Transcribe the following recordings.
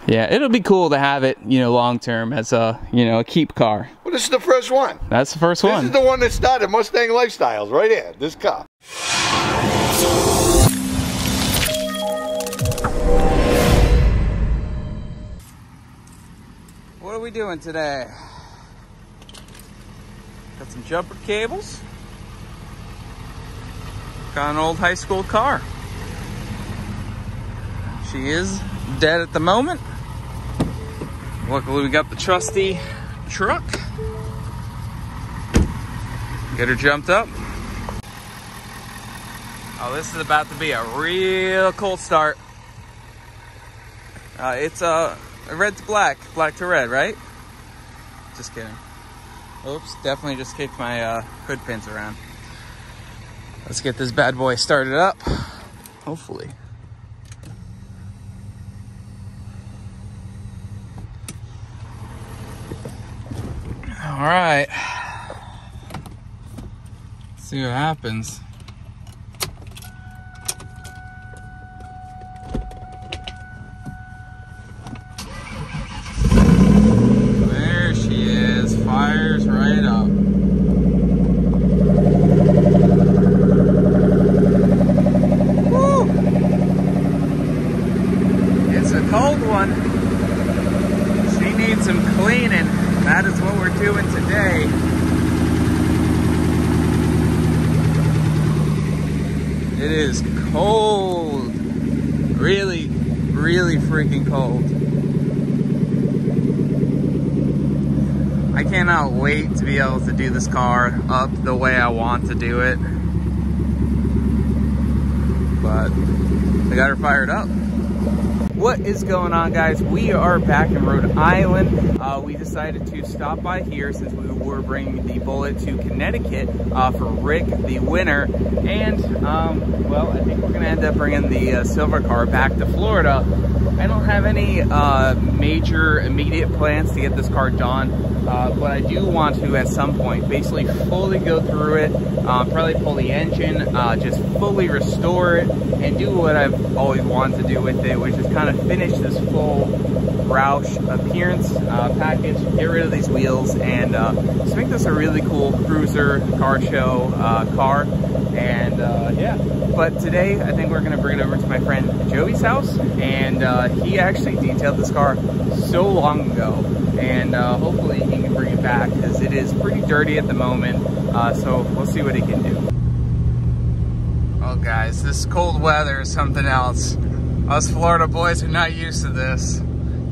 Yeah, it'll be cool to have it, you know, long term as a, you know, a keep car. Well, this is the first one. That's the first one. This is the one that started Mustang Lifestyles, right here, this car. What are we doing today? Got some jumper cables. Got an old high school car. She is dead at the moment. Luckily we got the trusty truck. Get her jumped up. Oh, this is about to be a real cold start. It's red to black, black to red, right? Just kidding. Oops, definitely just kicked my hood pins around. Let's get this bad boy started up, hopefully. All right, let's see what happens. There she is, fires right up. Woo! It's a cold one. She needs some cleaning. That is what we're doing today. It is cold. Really, really freaking cold. I cannot wait to be able to do this car up the way I want to do it. But I got her fired up. What is going on, guys? We are back in Rhode Island. We decided to stop by here since we were bringing the Bullet to Connecticut for Rick, the winner. And, well, I think we're going to end up bringing the silver car back to Florida. I don't have any major immediate plans to get this car done, but I do want to at some point basically fully go through it, probably pull the engine, just fully restore it, and do what I've always wanted to do with it, which is kind of finish this full Roush appearance package, get rid of these wheels, and just make this a really cool cruiser car show car. And yeah, but today I think we're gonna bring it over to my friend Joey's house, and he actually detailed this car so long ago, and hopefully he can bring it back because it is pretty dirty at the moment. So we'll see what he can do. Oh guys, this cold weather is something else. Us Florida boys are not used to this.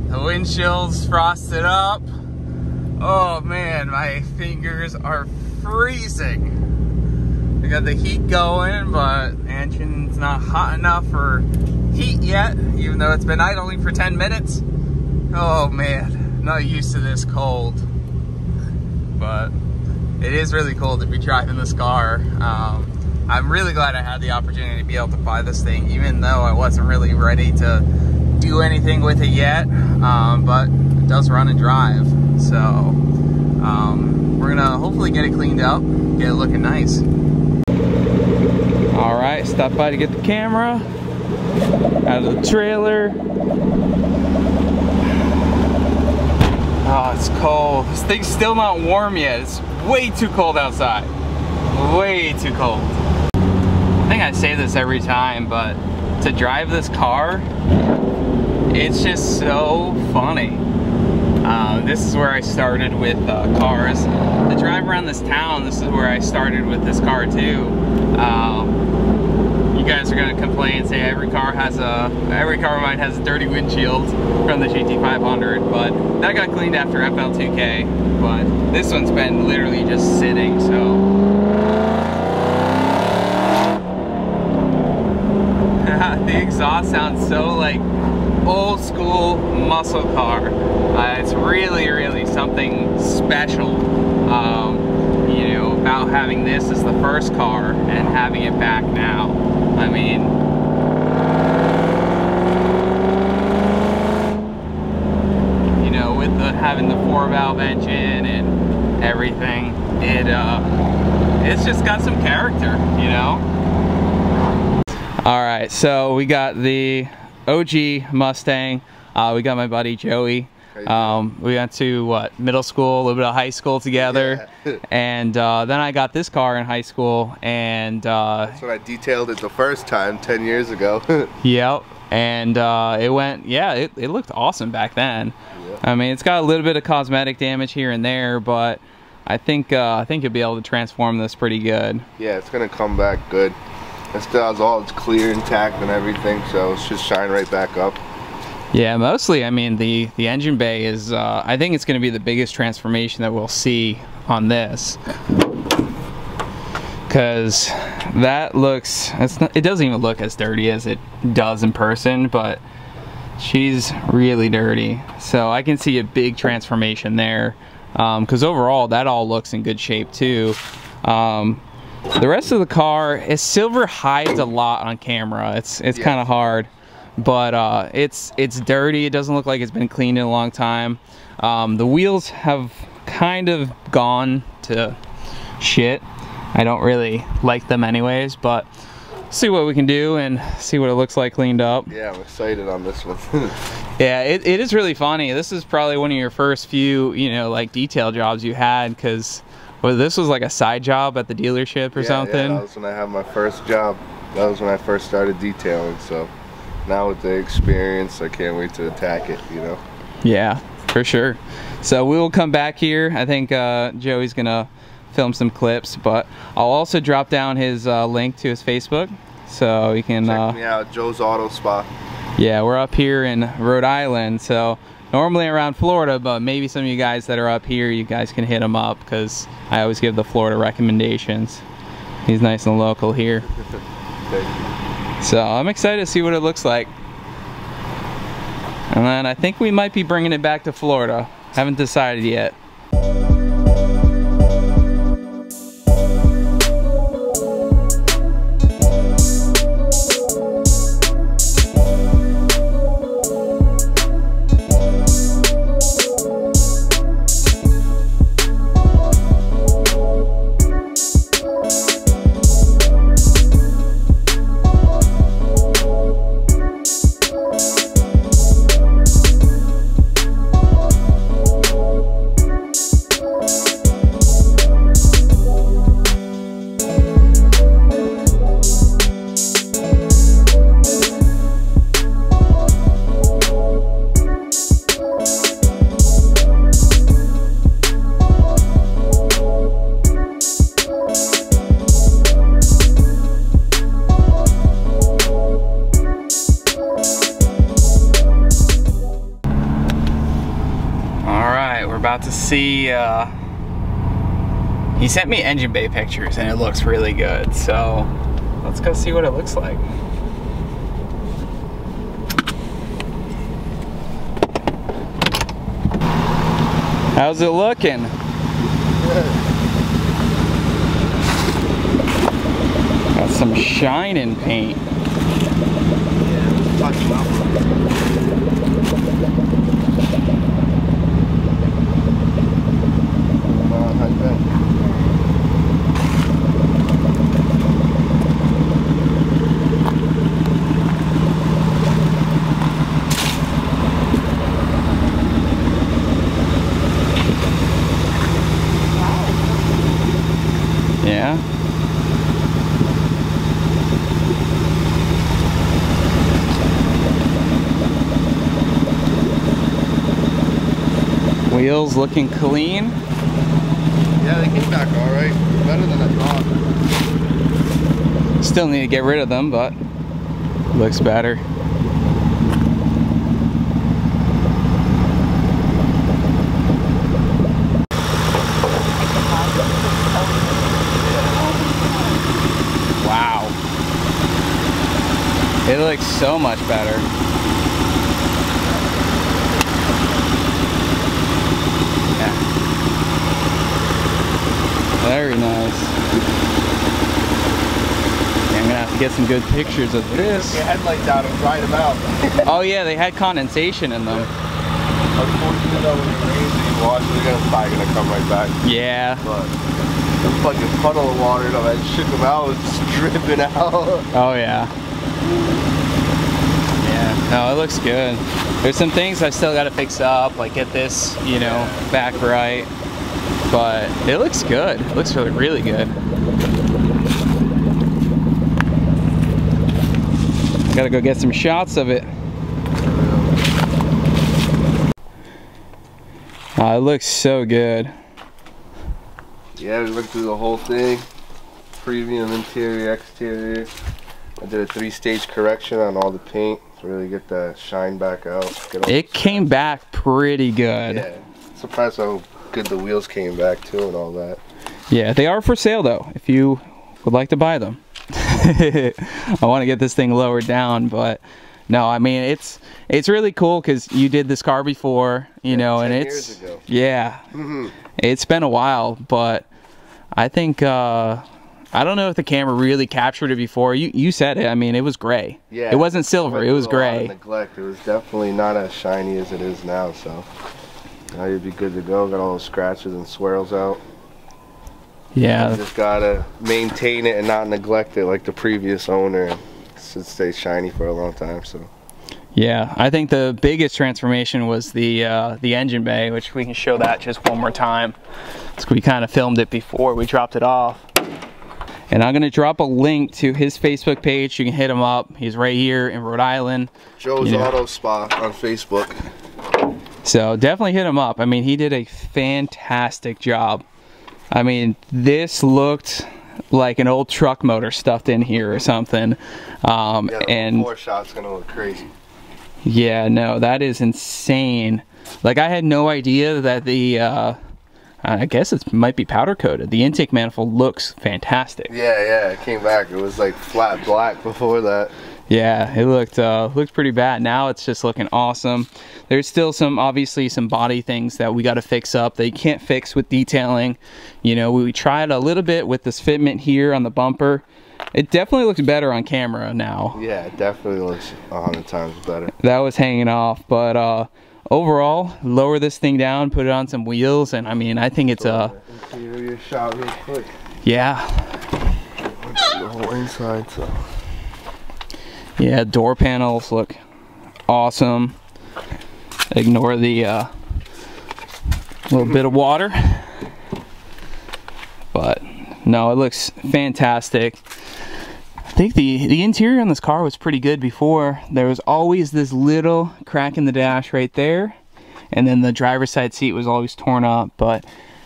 The windshield's frosted up. Oh man, my fingers are freezing. We got the heat going, but the engine's not hot enough for heat yet, even though it's been idling for 10 minutes. Oh man, not used to this cold. But it is really cool to be driving this car. I'm really glad I had the opportunity to be able to buy this thing, even though I wasn't really ready to do anything with it yet, but it does run and drive. So we're gonna hopefully get it cleaned up, get it looking nice. All right, stopped by to get the camera out of the trailer. Oh, it's cold. This thing's still not warm yet. It's way too cold outside. Way too cold. I think I say this every time, but to drive this car, it's just so funny. This is where I started with cars. To drive around this town, this is where I started with this car too. You guys are gonna complain and say every car of mine has a dirty windshield from the GT500, but that got cleaned after FL2K. But this one's been literally just sitting, so. The exhaust sounds so like old school muscle car. It's really, really something special, you know, about having this as the first car and having it back now. I mean, you know, with having the 4-valve engine and everything, it's just got some character, you know. All right, so we got the OG Mustang We got my buddy Joey. We went to what, middle school, a little bit of high school together. Yeah. And then I got this car in high school, and that's when I detailed it the first time 10 years ago. Yep. And it went, yeah, it looked awesome back then. Yep. I mean, it's got a little bit of cosmetic damage here and there, but I think you'll be able to transform this pretty good. Yeah, it's gonna come back good. It still has all its clear, intact, and everything, so it should shine right back up. Yeah, mostly, I mean, the engine bay is, I think it's gonna be the biggest transformation that we'll see on this. Because that looks, it doesn't even look as dirty as it does in person, but she's really dirty. So I can see a big transformation there. Because overall, that all looks in good shape too. The rest of the car, silver hides a lot on camera. It's kind of hard, but it's dirty. It doesn't look like it's been cleaned in a long time. The wheels have kind of gone to shit. I don't really like them anyways, but see what we can do and see what it looks like cleaned up. Yeah, I'm excited on this one. Yeah, it is really funny. This is probably one of your first few, you know, like detail jobs you had, because this was like a side job at the dealership or something. Yeah, that was when I had my first job. That was when I first started detailing, so now with the experience, I can't wait to attack it, you know? Yeah, for sure. So we will come back here. I think Joey's gonna film some clips, but I'll also drop down his link to his Facebook, so you can check me out, Joe's Auto Spa. Yeah, we're up here in Rhode Island, so normally around Florida, but maybe some of you guys that are up here, you guys can hit him up, because I always give the Florida recommendations. He's nice and local here. So I'm excited to see what it looks like. And then I think we might be bringing it back to Florida. Haven't decided yet. About to see, he sent me engine bay pictures and it looks really good, so let's go see what it looks like. How's it looking? Good. Got some shine in paint. Yeah, touch it up. Yeah. Wheels looking clean. Yeah, they came back all right. Better than I thought. Still need to get rid of them, but looks better. Wow. It looks so much better. Very nice. Yeah, I'm gonna have to get some good pictures of this. Take your headlights out and dry them out. Oh yeah, they had condensation in them. Unfortunately though, when it rains and you wash it, it's probably gonna come right back. Yeah. But the fucking puddle of water that I shook them out was just dripping out. Oh yeah. Yeah, no, it looks good. There's some things I still got to fix up, like get this, you know, back right. But it looks good. It looks really, really good. Gotta go get some shots of it. It looks so good. Yeah, we went through the whole thing. Premium interior, exterior. I did a 3-stage correction on all the paint to really get that shine back out. It came back pretty good. Yeah, surprised how good the wheels came back too and all that. Yeah, they are for sale though, if you would like to buy them. I want to get this thing lowered down, but no, I mean it's really cool because you did this car before, you know, 10 and years it's ago. Yeah, it's been a while, but I think I don't know if the camera really captured it before. You said it. I mean, it was gray. Yeah, it wasn't silver. It was gray. Neglect. It was definitely not as shiny as it is now. So now you'd be good to go. Got all those scratches and swirls out. Yeah. You just gotta maintain it and not neglect it like the previous owner. It should stay shiny for a long time. So. Yeah, I think the biggest transformation was the engine bay, which we can show that just one more time. So we kind of filmed it before we dropped it off. And I'm gonna drop a link to his Facebook page. You can hit him up. He's right here in Rhode Island. Joe's Auto Spa on Facebook. So definitely hit him up. I mean, he did a fantastic job. I mean, this looked like an old truck motor stuffed in here or something. Yeah, the and 4 shot's gonna look crazy. Yeah, no, that is insane. Like, I had no idea that the I guess it might be powder coated. The intake manifold looks fantastic. Yeah, it came back. It was like flat black before that. Yeah, it looked pretty bad. Now it's just looking awesome. There's still obviously some body things that we got to fix up that you can't fix with detailing. You know, we tried a little bit with this fitment here on the bumper. It definitely looks better on camera now. Yeah, it definitely looks 100 times better. That was hanging off, but overall, lower this thing down, put it on some wheels, and I mean, I think it's interior shot real quick. Yeah. The whole inside, so. Yeah, door panels look awesome. Ignore the little bit of water, but no, it looks fantastic. I think the interior on this car was pretty good before. There was always this little crack in the dash right there, and then the driver's side seat was always torn up, but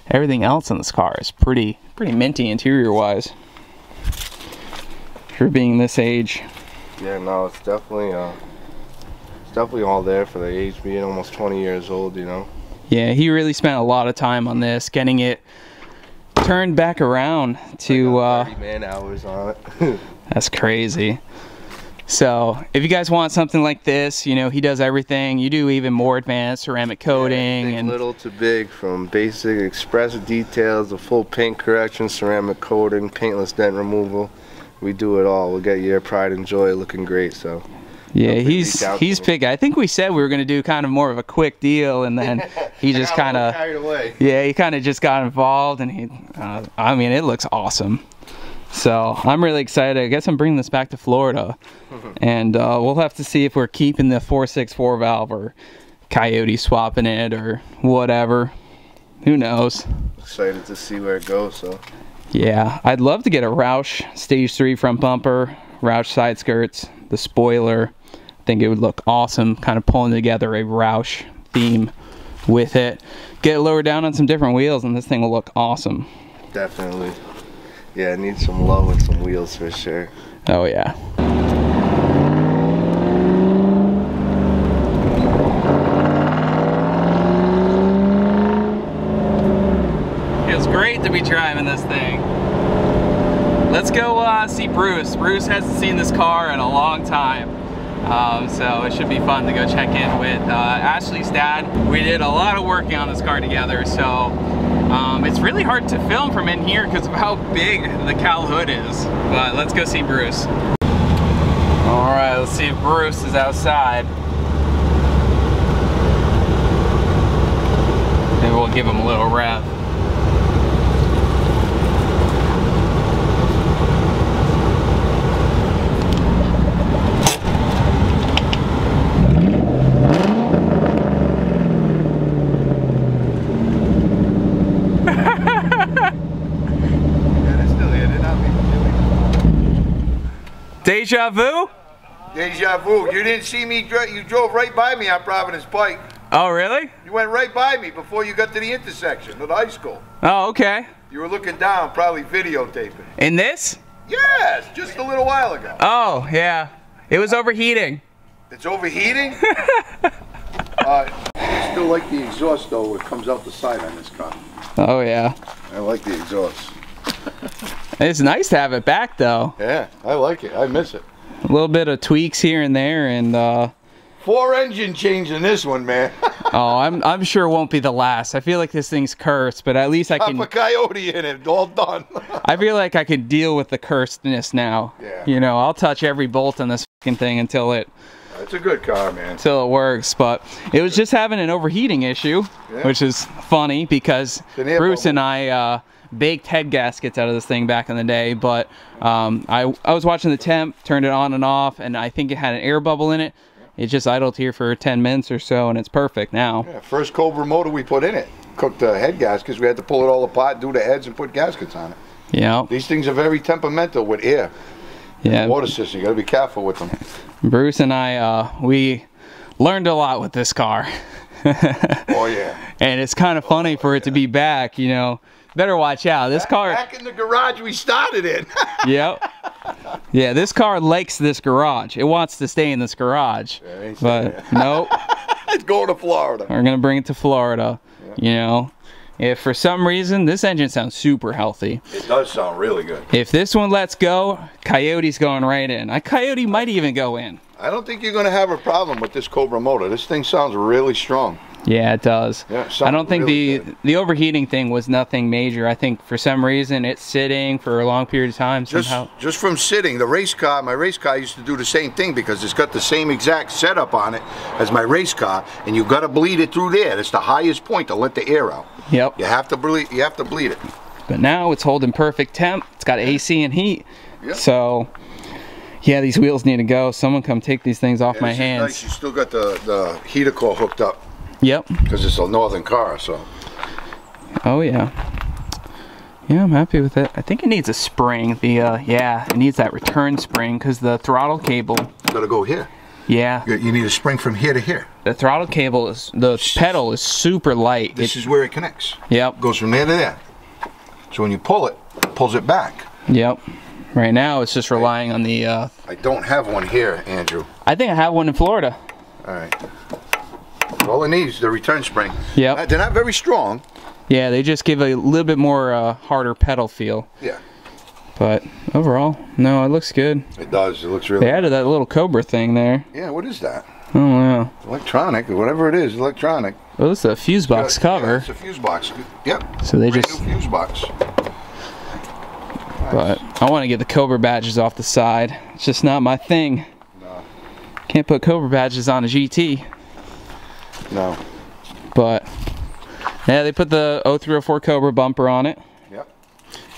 everything else on this car is pretty minty interior wise for being this age. Yeah, no, it's definitely all there for the age, being almost 20 years old, you know. Yeah, he really spent a lot of time on this, getting it turned back around to 30 man hours on it. That's crazy. So if you guys want something like this, you know, he does everything. You do even more advanced ceramic coating, and little to big, from basic express details, the full paint correction, ceramic coating, paintless dent removal. We do it all. We'll get your pride and joy looking great. So yeah, he's big. I think we said we were going to do kind of more of a quick deal, and then he just kind of carried away. Yeah, he kind of just got involved, and he I mean, it looks awesome. So I'm really excited. I guess I'm bringing this back to Florida, and we'll have to see if we're keeping the 464 valve or Coyote swapping it or whatever. Who knows? Excited to see where it goes. So yeah, I'd love to get a Roush Stage 3 front bumper, Roush side skirts, the spoiler. I think it would look awesome, kind of pulling together a Roush theme with it. Get it lowered down on some different wheels, and this thing will look awesome. Definitely. Yeah, it needs some love and some wheels for sure. Oh yeah. Feels great to be driving this thing. Let's go see Bruce. Bruce hasn't seen this car in a long time. So it should be fun to go check in with Ashley's dad. We did a lot of working on this car together, so it's really hard to film from in here because of how big the cowl hood is. But let's go see Bruce. All right, let's see if Bruce is outside. Maybe we'll give him a little rev. Deja vu? Deja vu. You didn't see me, you drove right by me on Providence Pike. Oh, really? You went right by me before you got to the intersection of the high school. Oh, okay. You were looking down, probably videotaping. In this? Yes, just a little while ago. Oh, yeah. It was overheating. It's overheating? I still like the exhaust though, it comes out the side on this car. Oh, yeah. I like the exhaust. It's nice to have it back, though. Yeah, I like it. I miss it. A little bit of tweaks here and there, and 4 engine change in this one, man. oh, I'm sure it won't be the last. I feel like this thing's cursed, but at least I can. Pop a coyote in it, all done. I feel like I could deal with the cursedness now. Yeah. You know, I'll touch every bolt on this fucking thing until it It's a good car, man. works. But it was just having an overheating issue, which is funny because Bruce and I baked head gaskets out of this thing back in the day. But I was watching the temp, turned it on and off, and I think it had an air bubble in it. It just idled here for 10 minutes or so, and it's perfect now. Yeah, first Cobra motor we put in it. Cooked the head gaskets. We had to pull it all apart, do the heads, and put gaskets on it. Yeah. These things are very temperamental with air. Yeah. Water system. You got to be careful with them. Bruce and I, we learned a lot with this car. Oh yeah. And it's kind of funny for it to be back, you know. Better watch out. This car. Back in the garage we started in. Yep. Yeah, this car likes this garage. It wants to stay in this garage. Yeah, but nope. It's going to Florida. We're gonna bring it to Florida. Yeah. You know, if for some reason this engine sounds super healthy. It does sound really good. If this one lets go, Coyote's going right in. Coyote might even go in. I don't think you're going to have a problem with this Cobra motor. This thing sounds really strong. Yeah, it does. Yeah, I don't think really the overheating thing was nothing major. I think for some reason it's sitting for a long period of time somehow. Just from sitting, the race car, my race car used to do the same thing because it's got the same exact setup on it as my race car, and you've got to bleed it through there. That's the highest point to let the air out. Yep. You have to bleed. You have to bleed it. But now it's holding perfect temp. It's got AC and heat. Yep. So yeah, these wheels need to go. Someone come take these things off my hands. Nice. You still got the heater core hooked up. Yep. Because it's a northern car, so. Oh yeah. Yeah, I'm happy with it. I think it needs a spring. Yeah, it needs that return spring because the throttle cable. Got to go here. Yeah. You need a spring from here to here. The throttle cable is, the pedal is super light. This is where it connects. Yep. Goes from there to there. So when you pull it, it pulls it back. Yep. Right now it's just relying on the. I don't have one here, Andrew. I think I have one in Florida. All right. All it needs is the return spring. Yep. They're not very strong. Yeah, they just give a little bit more harder pedal feel. Yeah. But overall, no, it looks good. It does. It looks really. They added that little Cobra thing there. Yeah. What is that? Oh wow. Electronic, or whatever it is. Electronic. Well, it's a fuse box cover. Yeah, it's a fuse box. Yep. So they Brand just. new fuse box. But I want to get the Cobra badges off the side. It's just not my thing. No. Can't put Cobra badges on a GT. No. But yeah, they put the 0304 Cobra bumper on it. Yep.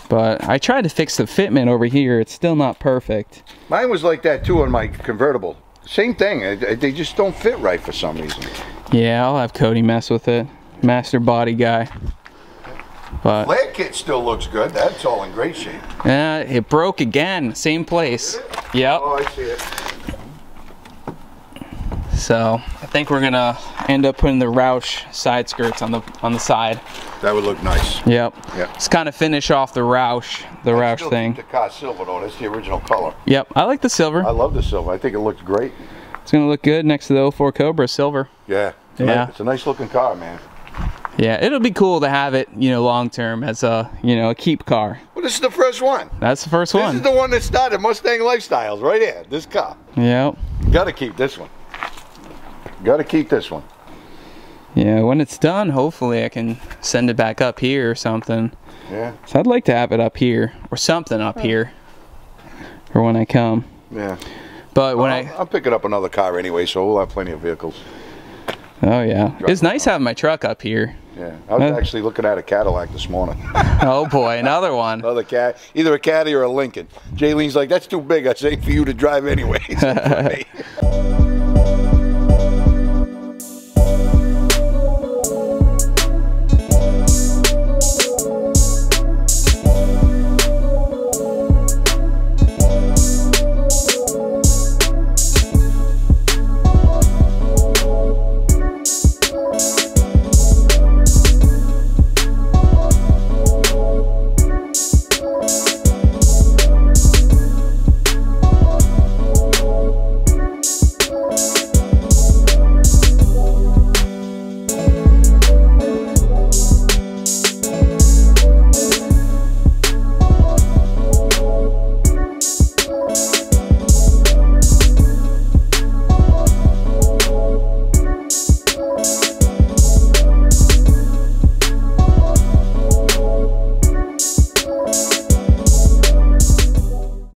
But I tried to fix the fitment over here. It's still not perfect. Mine was like that too on my convertible. Same thing. They just don't fit right for some reason. Yeah, I'll have Cody mess with it. Master body guy. But Flare kit still looks good. That's all in great shape. yeah, it broke again. Same place. Yep. Oh, I see it. So I think we're gonna end up putting the Roush side skirts on the side. That would look nice. Yep. Yep. Just kind of finish off the Roush thing. Keep the car silver though. That's the original color. Yep. I like the silver. I love the silver. I think it looks great. It's gonna look good next to the 04 Cobra silver. Yeah. It's a nice looking car, man. Yeah, it'll be cool to have it, you know, long term as a, you know, a keep car. Well, this is the first one. That's the first one. This is the one that started Mustang Lifestyles right here. This car. Yep. Got to keep this one. Got to keep this one. Yeah, when it's done, hopefully I can send it back up here or something. Yeah. So I'd like to have it up here or something up here for when I come. Yeah. But when I'm picking up another car anyway, so we'll have plenty of vehicles. Oh yeah, it's nice having my truck up here. Yeah, I was actually looking at a Cadillac this morning. Oh boy, another one. Another cat, either a Caddy or a Lincoln. Jaylene's like, that's too big. I say for you to drive anyway.